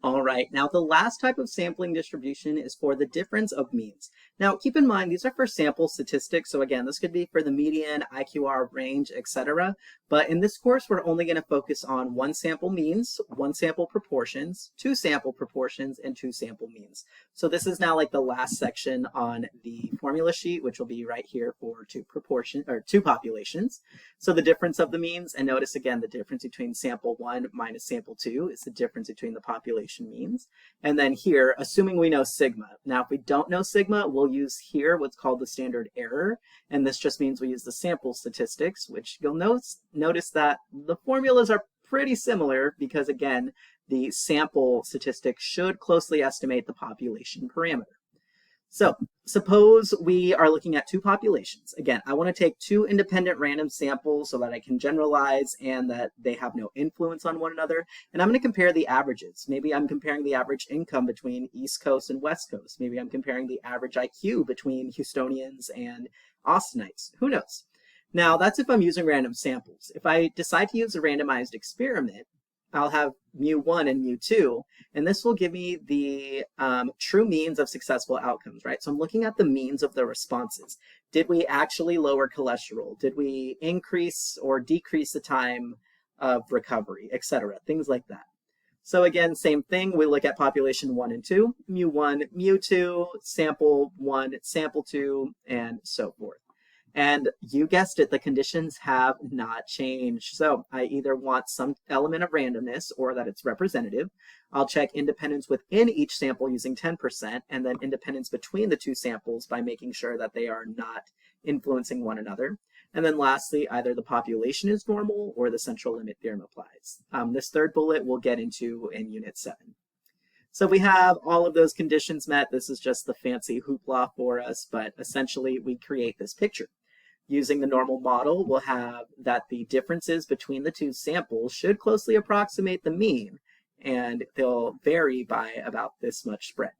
All right, now the last type of sampling distribution is for the difference of means. Now keep in mind, these are for sample statistics. So again, this could be for the median, IQR, range, etc. But in this course, we're only going to focus on one sample means, one sample proportions, two sample proportions, and two sample means. So this is now like the last section on the formula sheet, which will be right here for two populations. So the difference of the means, and notice again, the difference between sample one minus sample two is the difference between the population means. And then here, assuming we know sigma. Now, if we don't know sigma, we'll use here what's called the standard error. And this just means we use the sample statistics, which you'll notice that the formulas are pretty similar because again, the sample statistic should closely estimate the population parameter. So suppose we are looking at two populations. Again, I want to take two independent random samples so that I can generalize and that they have no influence on one another. And I'm going to compare the averages. Maybe I'm comparing the average income between East Coast and West Coast. Maybe I'm comparing the average IQ between Houstonians and Austinites. Who knows? Now, that's if I'm using random samples. If I decide to use a randomized experiment, I'll have mu1 and mu2, and this will give me the true means of successful outcomes, right? So I'm looking at the means of the responses. Did we actually lower cholesterol? Did we increase or decrease the time of recovery, etc., things like that. So again, same thing, we look at population 1 and 2, mu1, mu2, sample 1, sample 2, and so forth. And you guessed it, the conditions have not changed. So I either want some element of randomness or that it's representative. I'll check independence within each sample using 10%, and then independence between the two samples by making sure that they are not influencing one another. And then lastly, either the population is normal or the central limit theorem applies. This third bullet we'll get into in Unit 7. So we have all of those conditions met. This is just the fancy hoopla for us, but essentially we create this picture. Using the normal model, we'll have that the differences between the two samples should closely approximate the mean, and they'll vary by about this much spread.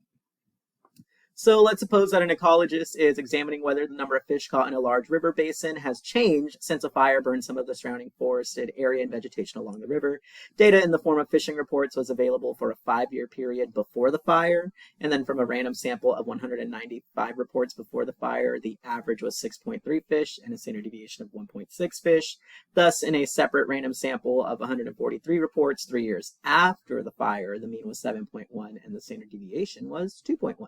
So let's suppose that an ecologist is examining whether the number of fish caught in a large river basin has changed since a fire burned some of the surrounding forested area and vegetation along the river. Data in the form of fishing reports was available for a 5-year period before the fire, and then from a random sample of 195 reports before the fire, the average was 6.3 fish and a standard deviation of 1.6 fish. Thus, in a separate random sample of 143 reports 3 years after the fire, the mean was 7.1 and the standard deviation was 2.1.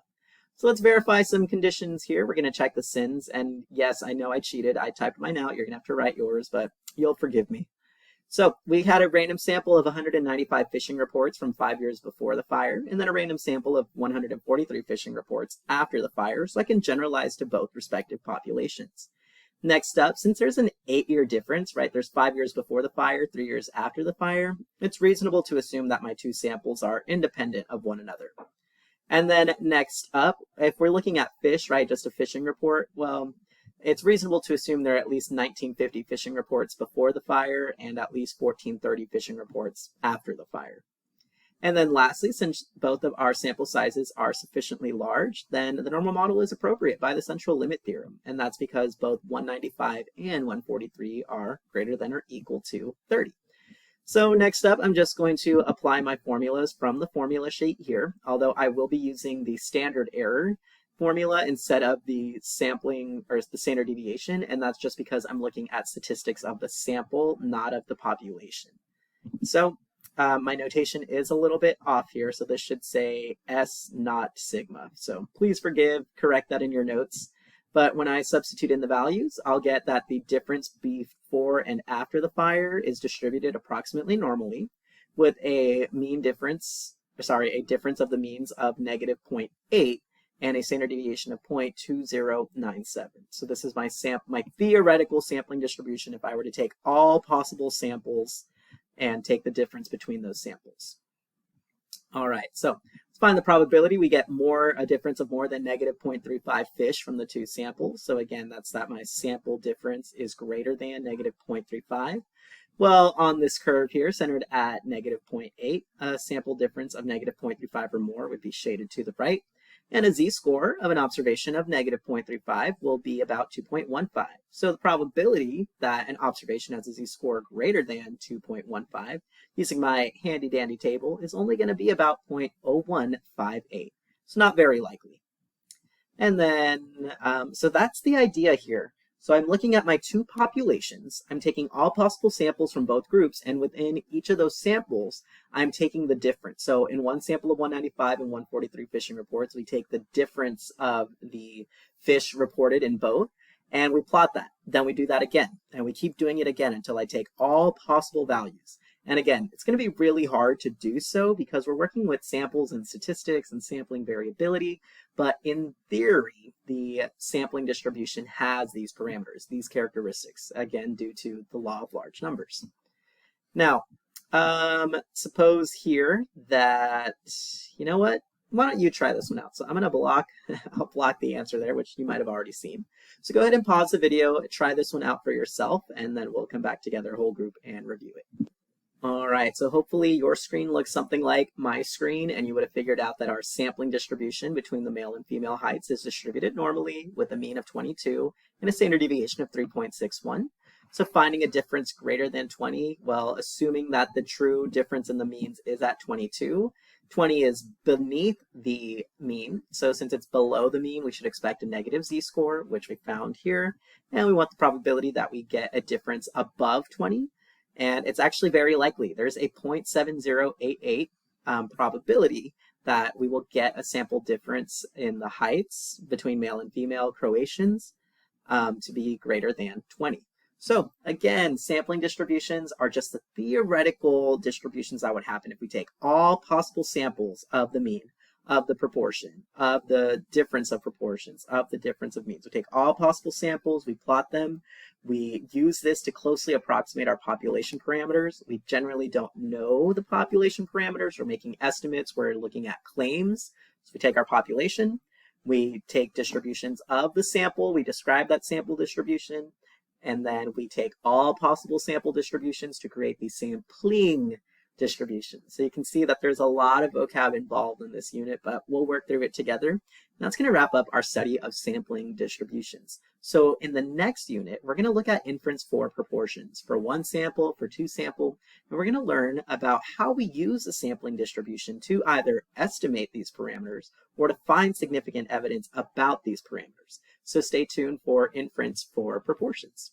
So let's verify some conditions here. We're going to check the SINs. And yes, I know I cheated. I typed mine out. You're going to have to write yours, but you'll forgive me. So we had a random sample of 195 fishing reports from 5 years before the fire, and then a random sample of 143 fishing reports after the fire, so I can generalize to both respective populations. Next up, since there's an 8-year difference, right, there's 5 years before the fire, 3 years after the fire, it's reasonable to assume that my two samples are independent of one another. And then next up, if we're looking at fish, right, just a fishing report, well, it's reasonable to assume there are at least 1950 fishing reports before the fire and at least 1430 fishing reports after the fire. And then lastly, since both of our sample sizes are sufficiently large, then the normal model is appropriate by the central limit theorem. And that's because both 195 and 143 are greater than or equal to 30. So next up, I'm just going to apply my formulas from the formula sheet here, although I will be using the standard error formula instead of the sampling or the standard deviation, and that's just because I'm looking at statistics of the sample, not of the population. So my notation is a little bit off here, so this should say S, not sigma. So please correct that in your notes. But when I substitute in the values, I'll get that the difference before and after the fire is distributed approximately normally with a difference of the means of negative 0.8 and a standard deviation of 0.2097. So this is my theoretical sampling distribution if I were to take all possible samples and take the difference between those samples. All right, so let's find the probability. We get a difference of more than negative 0.35 fish from the two samples. So again, that's that my sample difference is greater than negative 0.35. Well, on this curve here, centered at negative 0.8, a sample difference of negative 0.35 or more would be shaded to the right. And a z-score of an observation of negative 0.35 will be about 2.15. So the probability that an observation has a z-score greater than 2.15, using my handy-dandy table, is only going to be about 0.0158. So not very likely. And then, so that's the idea here. So I'm looking at my two populations. I'm taking all possible samples from both groups, and within each of those samples, I'm taking the difference. So in one sample of 195 and 143 fishing reports, we take the difference of the fish reported in both, and we plot that. Then we do that again, and we keep doing it again until I take all possible values. And again, it's going to be really hard to do so because we're working with samples and statistics and sampling variability. But in theory, the sampling distribution has these parameters, these characteristics, again, due to the law of large numbers. Now, suppose here that, you know what? Why don't you try this one out? So I'm going to I'll block the answer there, which you might have already seen. So go ahead and pause the video, try this one out for yourself, and then we'll come back together, whole group, and review it. All right, so hopefully your screen looks something like my screen, and you would have figured out that our sampling distribution between the male and female heights is distributed normally with a mean of 22 and a standard deviation of 3.61. So finding a difference greater than 20, well, assuming that the true difference in the means is at 22, 20 is beneath the mean. So since it's below the mean, we should expect a negative z-score, which we found here. And we want the probability that we get a difference above 20. And it's actually very likely. There's a 0.7088 probability that we will get a sample difference in the heights between male and female Croatians to be greater than 20. So again, sampling distributions are just the theoretical distributions that would happen if we take all possible samples of the mean, of the proportion, of the difference of proportions, of the difference of means. We take all possible samples, we plot them, we use this to closely approximate our population parameters. We generally don't know the population parameters. We're making estimates, we're looking at claims. So we take our population, we take distributions of the sample, we describe that sample distribution, and then we take all possible sample distributions to create the sampling distribution. So you can see that there's a lot of vocab involved in this unit, but we'll work through it together. And that's going to wrap up our study of sampling distributions. So in the next unit, we're going to look at inference for proportions, for one sample, for two sample, and we're going to learn about how we use the sampling distribution to either estimate these parameters or to find significant evidence about these parameters. So stay tuned for inference for proportions.